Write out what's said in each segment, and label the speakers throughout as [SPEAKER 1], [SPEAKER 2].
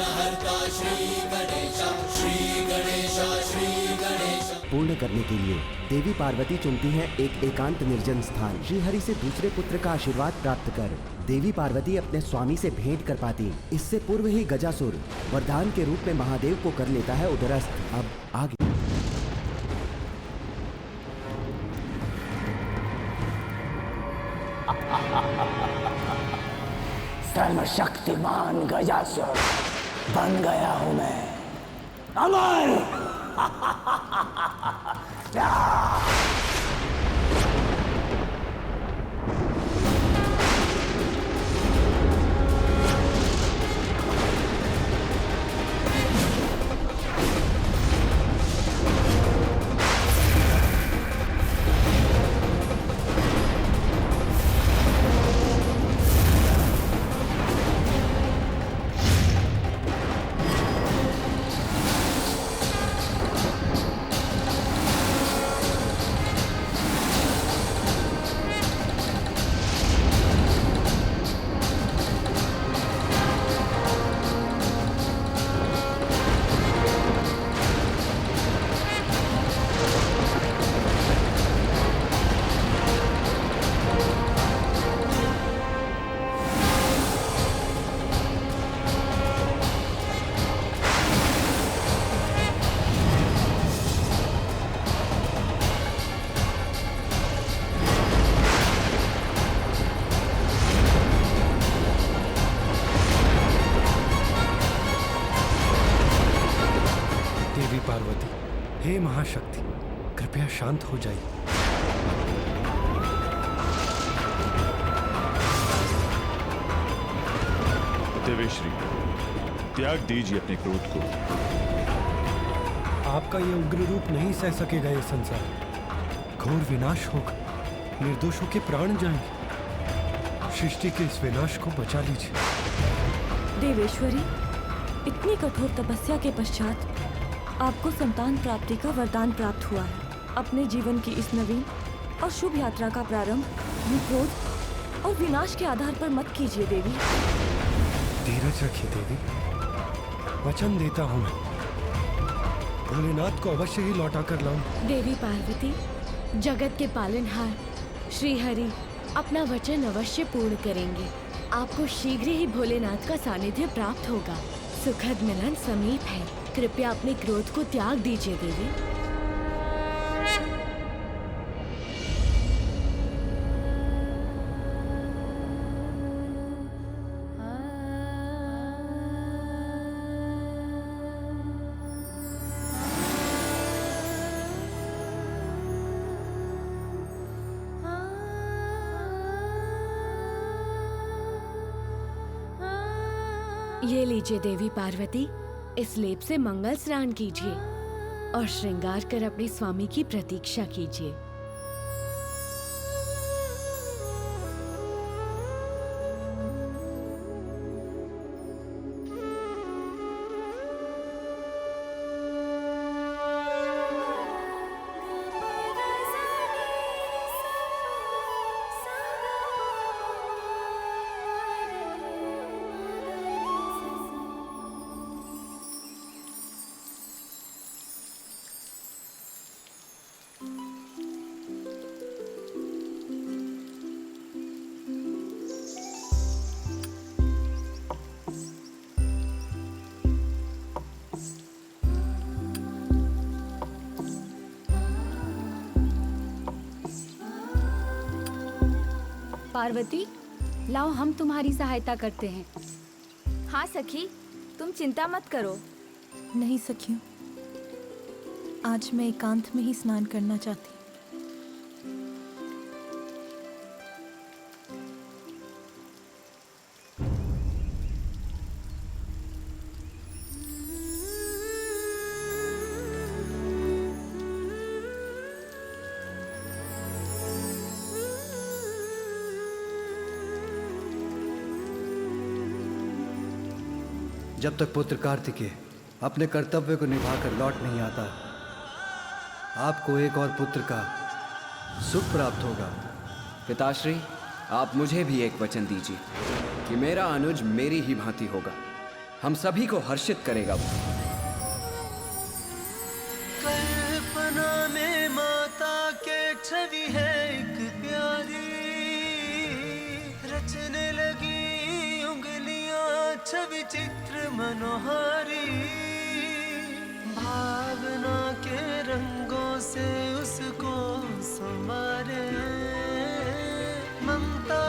[SPEAKER 1] विघ्नहर्ता श्री गणेश, श्री गणेश, श्री गणेश।
[SPEAKER 2] पूर्ण करने के लिए देवी पार्वती चुनती हैं एक एकांत निर्जन स्थान। श्रीहरि से दूसरे पुत्र का आशीर्वाद प्राप्त कर देवी पार्वती अपने स्वामी से भेंट कर पाती। इससे पूर्व ही गजासुर वरदान के रूप में महादेव को कर लेता है उदरस्त। अब आगे
[SPEAKER 3] सर्वशक्तिमान गजासुर बन गया हूं मैं, अमर।
[SPEAKER 4] पार्वती, हे महाशक्ति, कृपया शांत हो जाइए।
[SPEAKER 5] देवेश्री, त्याग दीजिए अपने क्रोध को।
[SPEAKER 4] आपका ये उग्र रूप नहीं सह सकेगा ये संसार। घोर विनाश होगा, निर्दोषों के प्राण जाएंगे। सृष्टि के इस विनाश को बचा लीजिए।
[SPEAKER 6] देवेश्वरी, इतनी कठोर तपस्या के पश्चात आपको संतान प्राप्ति का वरदान प्राप्त हुआ है। अपने जीवन की इस नवीन और शुभ यात्रा का प्रारंभ क्रोध और विनाश के आधार पर मत कीजिए देवी।
[SPEAKER 4] धीरज रखिए देवी, वचन देता हूँ मैं भोलेनाथ को अवश्य ही लौटा कर लाऊं।
[SPEAKER 7] देवी पार्वती, जगत के पालनहार श्री हरि अपना वचन अवश्य पूर्ण करेंगे। आपको शीघ्र ही भोलेनाथ का सानिध्य प्राप्त होगा। सुखद मिलन समीप है। कृपया अपने क्रोध को त्याग दीजिए देवी। ये लीजिए देवी पार्वती, इस लेप से मंगल स्नान कीजिए और श्रृंगार कर अपने स्वामी की प्रतीक्षा कीजिए।
[SPEAKER 8] पार्वती, लाओ हम तुम्हारी सहायता करते हैं।
[SPEAKER 9] हाँ सखी, तुम चिंता मत करो।
[SPEAKER 6] नहीं सखियों, आज मैं एकांत में ही स्नान करना चाहती।
[SPEAKER 10] जब तक पुत्र कार्तिकेय अपने कर्तव्य को निभाकर लौट नहीं आता, आपको एक और पुत्र का सुख प्राप्त होगा।
[SPEAKER 11] पिताश्री, आप मुझे भी एक वचन दीजिए कि मेरा अनुज मेरी ही भांति होगा। हम सभी को हर्षित करेगा वो।
[SPEAKER 12] कल्पना में माता के छवि है एक प्यारी, रचने लगी उंगलियां छवि चित्र मनोहारी, भावना के रंगों से उसको संवारे, ममता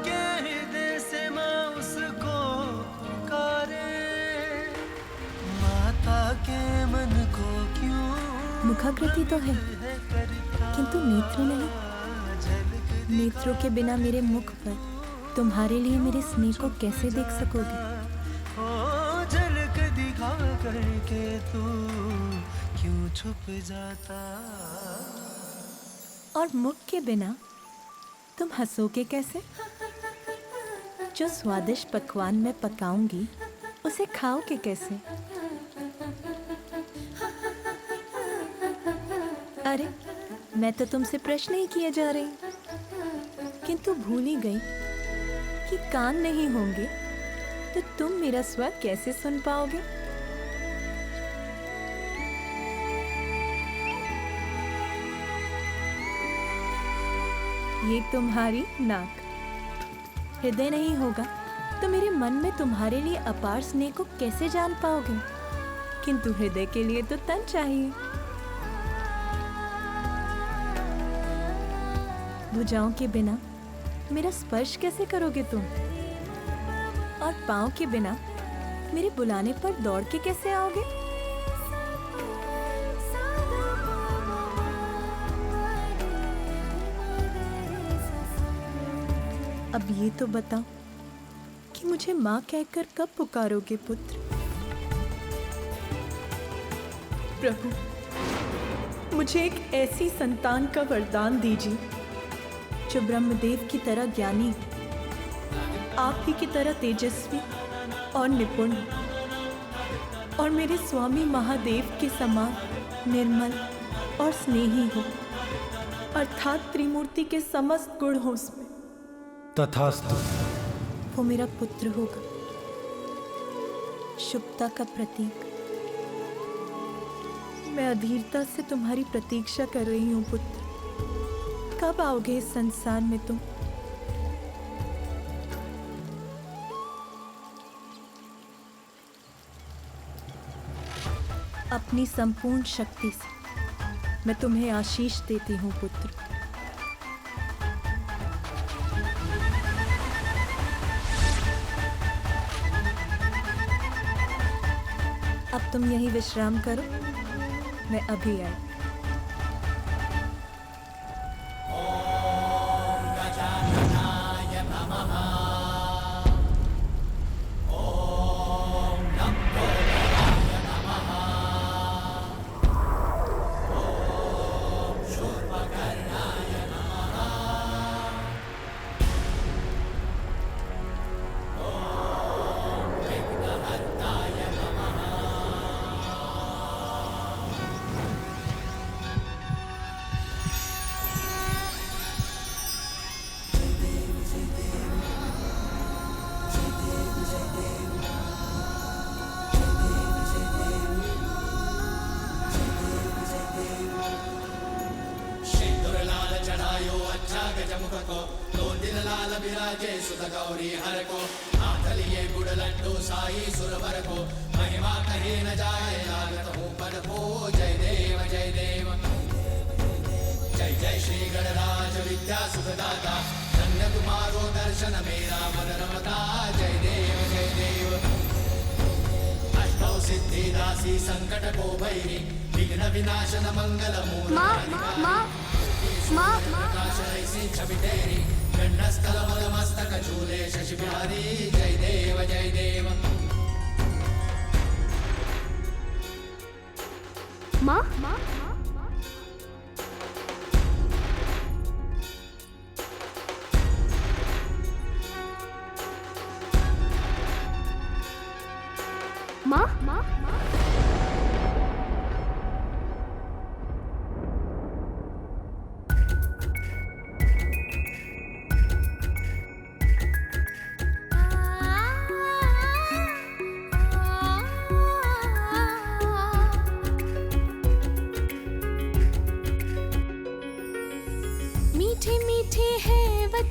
[SPEAKER 12] के हृदय से माँ उसको पुकारे, माता के मन को क्यों
[SPEAKER 6] मुखाकृति तो है किंतु नेत्र नहीं। नेत्रों के बिना मेरे मुख पर तुम्हारे लिए मेरे स्नेह को कैसे देख सकोगे?
[SPEAKER 12] ओ झलक दिखा करके तू क्यों छुप जाता?
[SPEAKER 6] और मुख के बिना तुम हंसोगे कैसे? जो स्वादिष्ट पकवान मैं पकाऊंगी उसे खाओगे कैसे? अरे मैं तो तुमसे प्रश्न ही किए जा रही, किंतु भूल ही गई कि कान नहीं होंगे तो तुम मेरा स्वर कैसे सुन पाओगे? ये तुम्हारी नाक, हृदय नहीं होगा तो मेरे मन में तुम्हारे लिए अपार स्नेह को कैसे जान पाओगे? किंतु हृदय के लिए तो तन चाहिए। भुजाओं के बिना मेरा स्पर्श कैसे करोगे तुम? और पाँव के बिना मेरे बुलाने पर दौड़ के कैसे आओगे? अब ये तो बताओ कि मुझे माँ कहकर कब पुकारोगे पुत्र? प्रभु, मुझे एक ऐसी संतान का वरदान दीजिए जो ब्रह्मदेव की तरह ज्ञानी, आप ही की तरह तेजस्वी और निपुण, और मेरे स्वामी महादेव के समान निर्मल और स्नेही हो, अर्थात त्रिमूर्ति के समस्त गुण हो उसमें।
[SPEAKER 4] तथास्तु।
[SPEAKER 6] वो मेरा पुत्र होगा, शुभता का प्रतीक। मैं अधीरता से तुम्हारी प्रतीक्षा कर रही हूँ पुत्र। कब आओगे इस संसार में तुम? अपनी संपूर्ण शक्ति से मैं तुम्हें आशीष देती हूँ पुत्र। अब तुम यहीं विश्राम करो, मैं अभी आई।
[SPEAKER 1] विराजे सुत गौरी हर को, हाथ लिए गुड़ लड्डू साई सुरवर को, महिमा कहे न जाए लागत हूँ पद को। जय देव जय देव, जय जय श्री गणराज विद्या सुखदाता, धन्य तुम्हारो दर्शन मेरा मन रमता। जय देव जय देव, अष्टौ सिद्धि दासी संकट को भैरी, विघ्न विनाशन मंगल मूल छवि तेरी, गंडस्थल मस्तक झूले शशि बिहारी। जय देव जय देव।
[SPEAKER 13] माँ माँ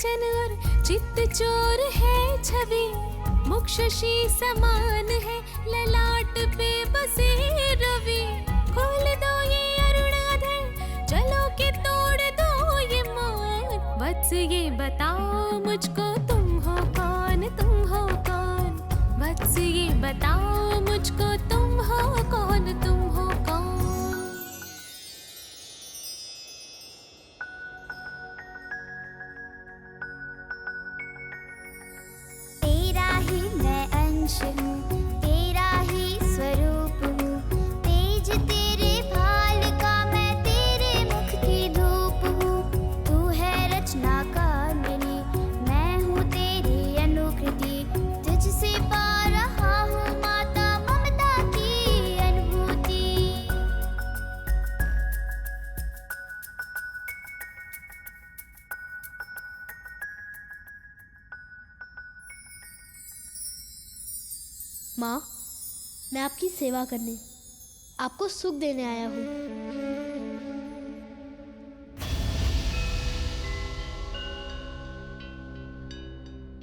[SPEAKER 13] कंचन और चित्त चोर है छवि, मुख शशि समान है ललाट पे बसे रवि। खोल दो ये अरुण अधर, चलो के तोड़ दो ये मौन। वत्स ये बताओ मुझको तुम हो कौन, तुम हो कौन। वत्स ये बताओ मुझको तुम हो कौन, तुम हो कौन।
[SPEAKER 14] तेरा ही मैं अंश हूँ, तेरा ही स्वरूप हूँ। तेज तेरे भाल का मैं तेरे मुख की धूप हूँ। तू है रचना कामिनी, मैं हूँ तेरी अनुकृति। तुझसे पा रहा हूँ माता ममता की अनुभूति।
[SPEAKER 15] माँ, मैं आपकी सेवा करने, आपको सुख देने आया हूँ।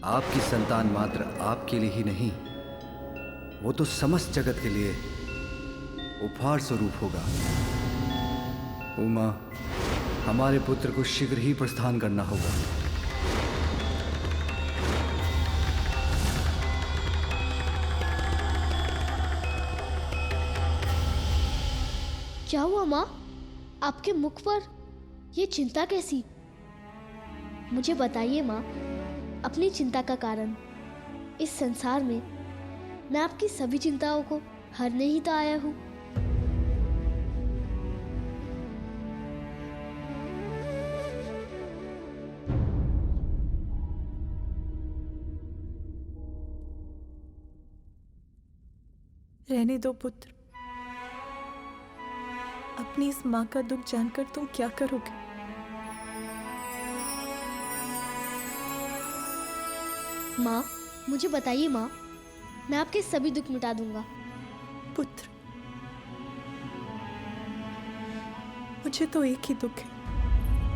[SPEAKER 10] आपकी संतान मात्र आपके लिए ही नहीं, वो तो समस्त जगत के लिए उपहार स्वरूप होगा। उमा, हमारे पुत्र को शीघ्र ही प्रस्थान करना होगा।
[SPEAKER 15] क्या हुआ माँ? आपके मुख पर ये चिंता कैसी? मुझे बताइए माँ, अपनी चिंता का कारण। इस संसार में मैं आपकी सभी चिंताओं को हरने ही तो आया हूँ।
[SPEAKER 6] रहने दो पुत्र, अपनी इस माँ का दुख जानकर तुम क्या करोगे?
[SPEAKER 15] माँ, मुझे बताइए माँ, मैं आपके सभी दुख मिटा दूंगा।
[SPEAKER 6] पुत्र, मुझे तो एक ही दुख है,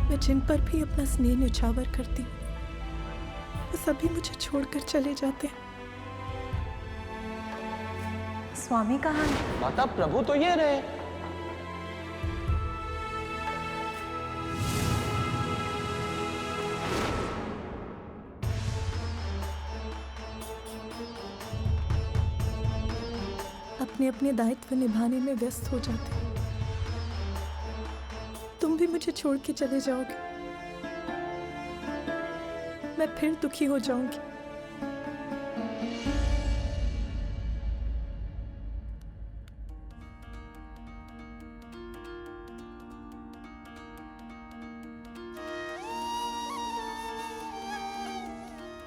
[SPEAKER 6] मैं जिन पर भी अपना स्नेह न्यौछावर करती हूँ, वो सभी मुझे छोड़कर चले जाते हैं।
[SPEAKER 16] स्वामी कहाँ है?
[SPEAKER 17] माता, प्रभु तो ये रहे।
[SPEAKER 6] अपने अपने दायित्व निभाने में व्यस्त हो जाते हैं। तुम भी मुझे छोड़ के चले जाओगे, मैं फिर दुखी हो जाऊंगी।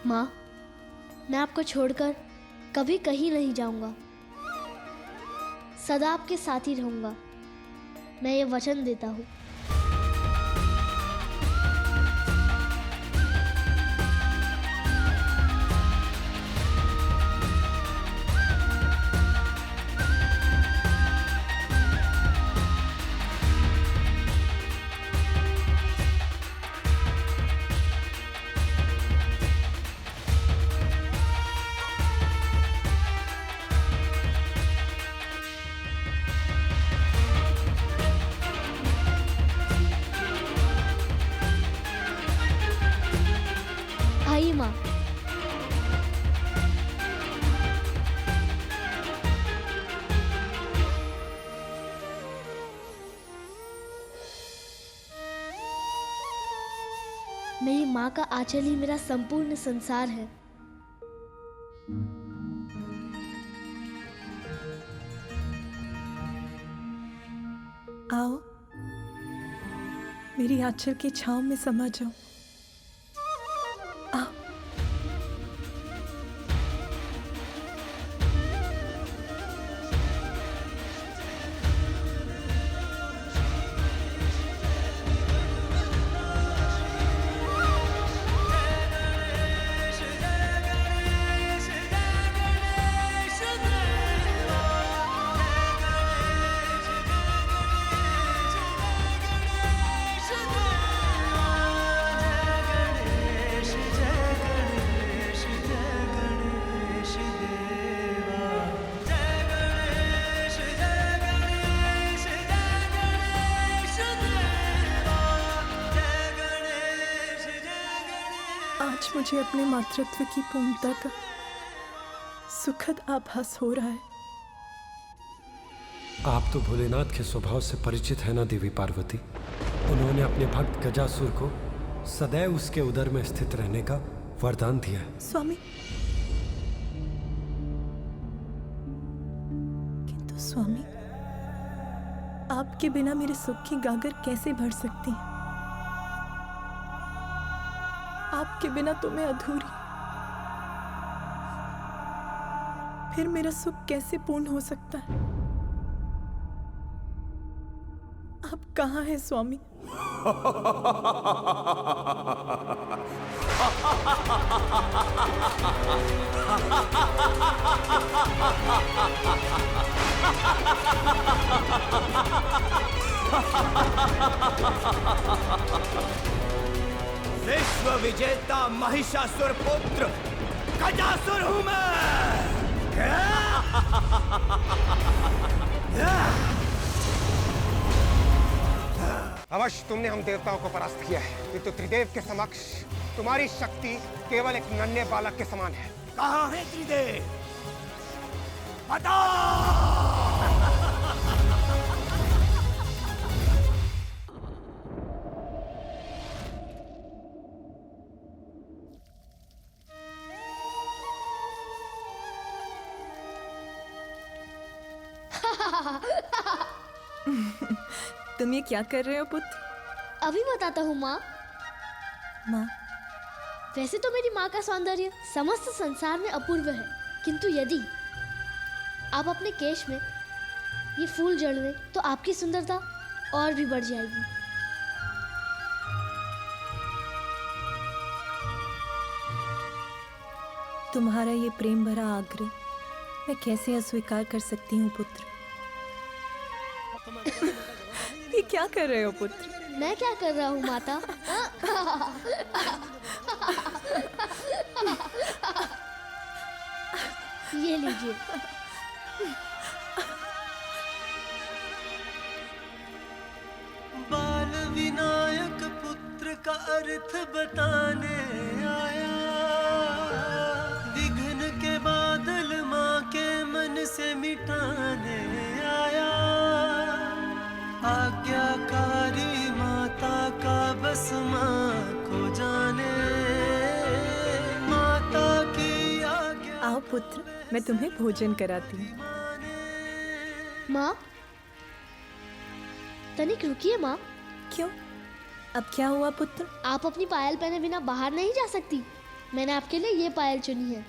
[SPEAKER 15] माँ, मैं आपको छोड़कर कभी कहीं नहीं जाऊंगा, सदा आपके साथ ही रहूंगा। मैं ये वचन देता हूँ। आइए माँ। मेरी माँ का आंचल ही मेरा संपूर्ण संसार है।
[SPEAKER 6] आओ, मेरी आंचल की छांव में समा जाओ। आओ।
[SPEAKER 13] Shut
[SPEAKER 16] मुझे अपने मातृत्व की पूर्णता का सुखद आभास हो रहा है।
[SPEAKER 4] आप तो भोलेनाथ के स्वभाव से परिचित है ना देवी पार्वती। उन्होंने अपने भक्त गजासुर को सदैव उसके उदर में स्थित रहने का वरदान दिया है।
[SPEAKER 16] स्वामी, किंतु स्वामी, आपके बिना मेरे सुख की गागर कैसे भर सकती है? आपके बिना तो मैं अधूरी, फिर मेरा सुख कैसे पूर्ण हो सकता है? आप कहाँ हैं स्वामी?
[SPEAKER 17] विश्व विजेता महिषासुर पुत्र गजासुर हूं मैं।
[SPEAKER 18] अवश्य तुमने हम देवताओं को परास्त किया है, किंतु त्रिदेव के समक्ष तुम्हारी शक्ति केवल एक नन्हे बालक के समान है।
[SPEAKER 17] कहाँ है त्रिदेव? बता।
[SPEAKER 16] तुम ये क्या कर रहे हो पुत्र?
[SPEAKER 15] अभी बताता हूँ माँ।
[SPEAKER 16] माँ,
[SPEAKER 15] वैसे तो मेरी माँ का सौंदर्य समस्त संसार में अपूर्व है, किंतु यदि आप अपने केश में ये फूल जड़ लें तो आपकी सुंदरता और भी बढ़ जाएगी।
[SPEAKER 16] तुम्हारा ये प्रेम भरा आग्रह मैं कैसे अस्वीकार कर सकती हूँ पुत्र? ये क्या कर रहे हो पुत्र?
[SPEAKER 15] मैं क्या कर रहा हूँ माता? ये लीजिए।
[SPEAKER 12] बाल विनायक पुत्र का अर्थ बताने आया, विघ्न के बादल माँ के मन से मिटाने आया। आज्ञाकारी माता का बस माँ को जाने, माता की आज्ञा।
[SPEAKER 16] आओ पुत्र, मैं तुम्हें भोजन कराती हूँ।
[SPEAKER 15] माँ, तनिक रुकिए माँ।
[SPEAKER 16] क्यों? अब क्या हुआ पुत्र?
[SPEAKER 15] आप अपनी पायल पहने बिना बाहर नहीं जा सकती। मैंने आपके लिए ये पायल चुनी है।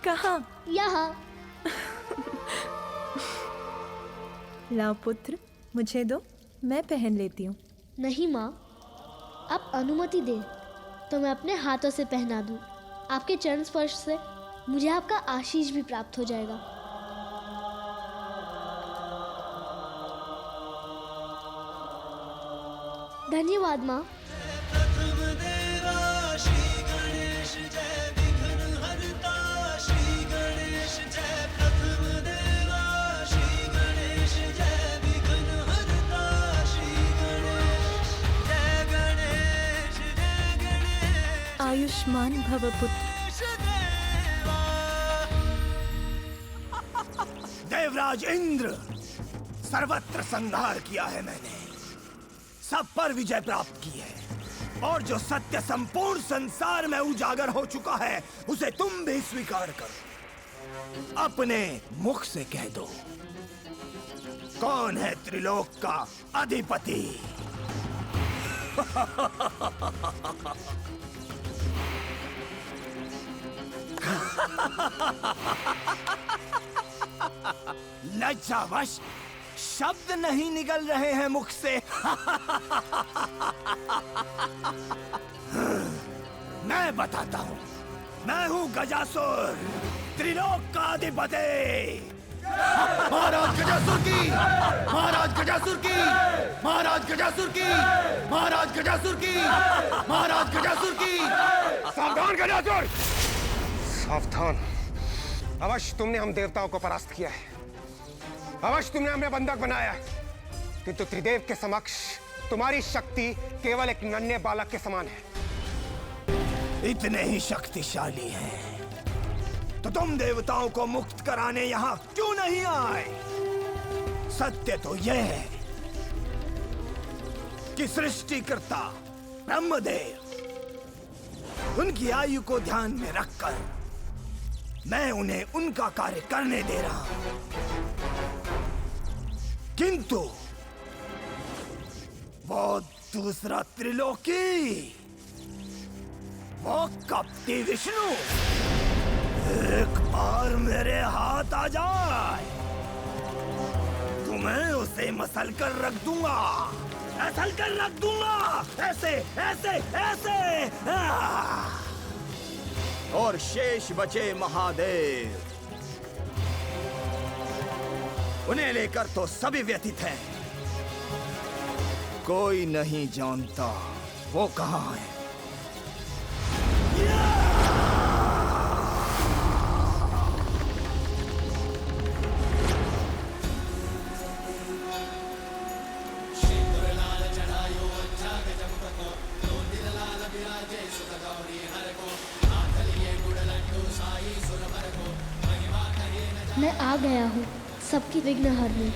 [SPEAKER 16] कहाँ?
[SPEAKER 15] यहाँ।
[SPEAKER 16] लाओ पुत्र, मुझे दो, मैं पहन लेती हूँ।
[SPEAKER 15] नहीं माँ, आप अनुमति दें तो मैं अपने हाथों से पहना दूँ। आपके चरण स्पर्श से मुझे आपका आशीष भी प्राप्त हो जाएगा। धन्यवाद माँ।
[SPEAKER 12] प्रथम देवा श्री गणेश जय, विघ्न हरता श्री गणेश जय। प्रथम देवा श्री गणेश जय, विघ्न हरता श्री गणेश। जय गणेश जय गणेश।
[SPEAKER 16] आयुष्मान भव पुत्र।
[SPEAKER 17] देवराज इंद्र, सर्वत्र संहार किया है मैंने, सब पर विजय प्राप्त की है, और जो सत्य संपूर्ण संसार में उजागर हो चुका है उसे तुम भी स्वीकार करो। अपने मुख से कह दो, कौन है त्रिलोक का अधिपति? लज्जावश शब्द नहीं निकल रहे हैं मुख से। मैं बताता हूँ, मैं हूँ गजासुर, त्रिलोक का अधिपति। महाराज गजासुर की, महाराज गजासुर की, महाराज गजासुर की, महाराज गजासुर की, महाराज गजासुर की।
[SPEAKER 18] सावधान गजासुर, सावधान। अवश्य तुमने हम देवताओं को परास्त किया है, अवश्य तुमने हमें बंधक बनाया है, किंतु त्रिदेव के समक्ष तुम्हारी शक्ति केवल एक नन्हे बालक के समान है।
[SPEAKER 17] इतने ही शक्तिशाली हैं, तो तुम देवताओं को मुक्त कराने यहाँ क्यों नहीं आए? सत्य तो यह है कि सृष्टिकर्ता ब्रह्मदेव, उनकी आयु को ध्यान में रखकर मैं उन्हें उनका कार्य करने दे रहा हूं, किंतु वो दूसरा त्रिलोकी, वो कपटी विष्णु एक बार मेरे हाथ आ जाए तो मैं उसे मसल कर रख दूंगा, मसल कर रख दूंगा, ऐसे ऐसे ऐसे। और शेष बचे महादेव, उन्हें लेकर तो सभी व्यथित हैं, कोई नहीं जानता वो कहाँ है।
[SPEAKER 15] मैं आ गया हूँ सबकी विघ्न हरने।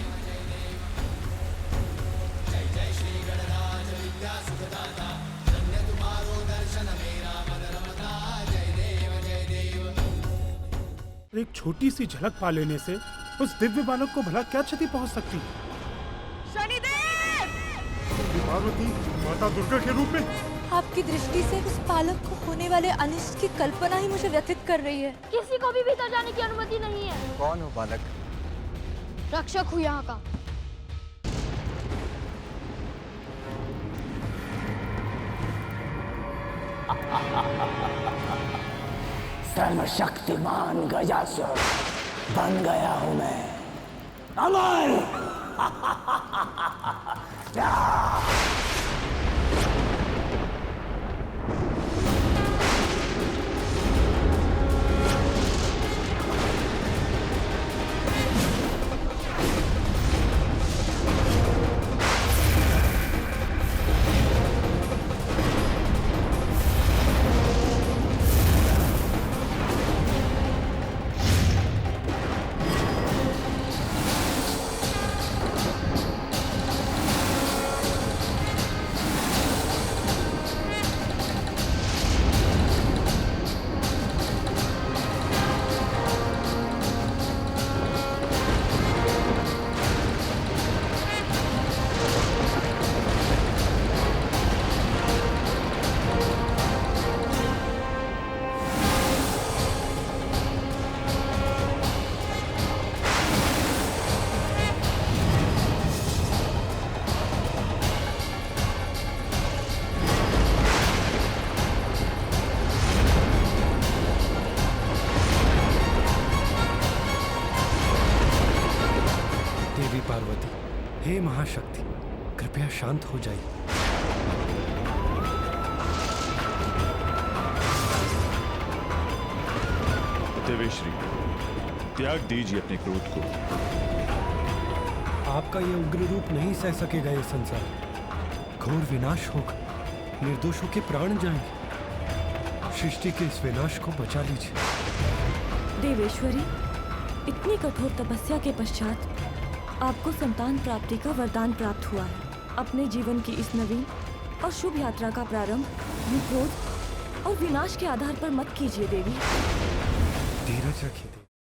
[SPEAKER 19] एक छोटी सी झलक पा लेने से उस दिव्य बालक को भला क्या क्षति पहुंच सकती है?
[SPEAKER 20] शनिदेव!
[SPEAKER 19] पार्वती माता दुर्गा के रूप में
[SPEAKER 20] आपकी दृष्टि से उस बालक को होने वाले अनिष्ट की कल्पना ही मुझे व्यथित कर रही है।
[SPEAKER 15] किसी को भी भीतर जाने की अनुमति नहीं है।
[SPEAKER 10] कौन हो बालक?
[SPEAKER 15] रक्षक हूँ यहाँ का।
[SPEAKER 3] सर्वशक्तिमान गजासुर बन गया हूँ मैं, अमर।
[SPEAKER 4] देवी पार्वती, हे महाशक्ति, कृपया शांत हो जाइए।
[SPEAKER 5] देवेश्री, त्याग दीजिए अपने क्रोध को।
[SPEAKER 4] आपका ये उग्र रूप नहीं सह सकेगा ये संसार। घोर विनाश होगा, निर्दोषों के प्राण जाएंगे। सृष्टि के इस विनाश को बचा लीजिए।
[SPEAKER 6] देवेश्वरी, इतनी कठोर तपस्या के पश्चात आपको संतान प्राप्ति का वरदान प्राप्त हुआ है। अपने जीवन की इस नवीन और शुभ यात्रा का प्रारंभ क्रोध और विनाश के आधार पर मत कीजिए देवी।
[SPEAKER 4] धीरज रखिए।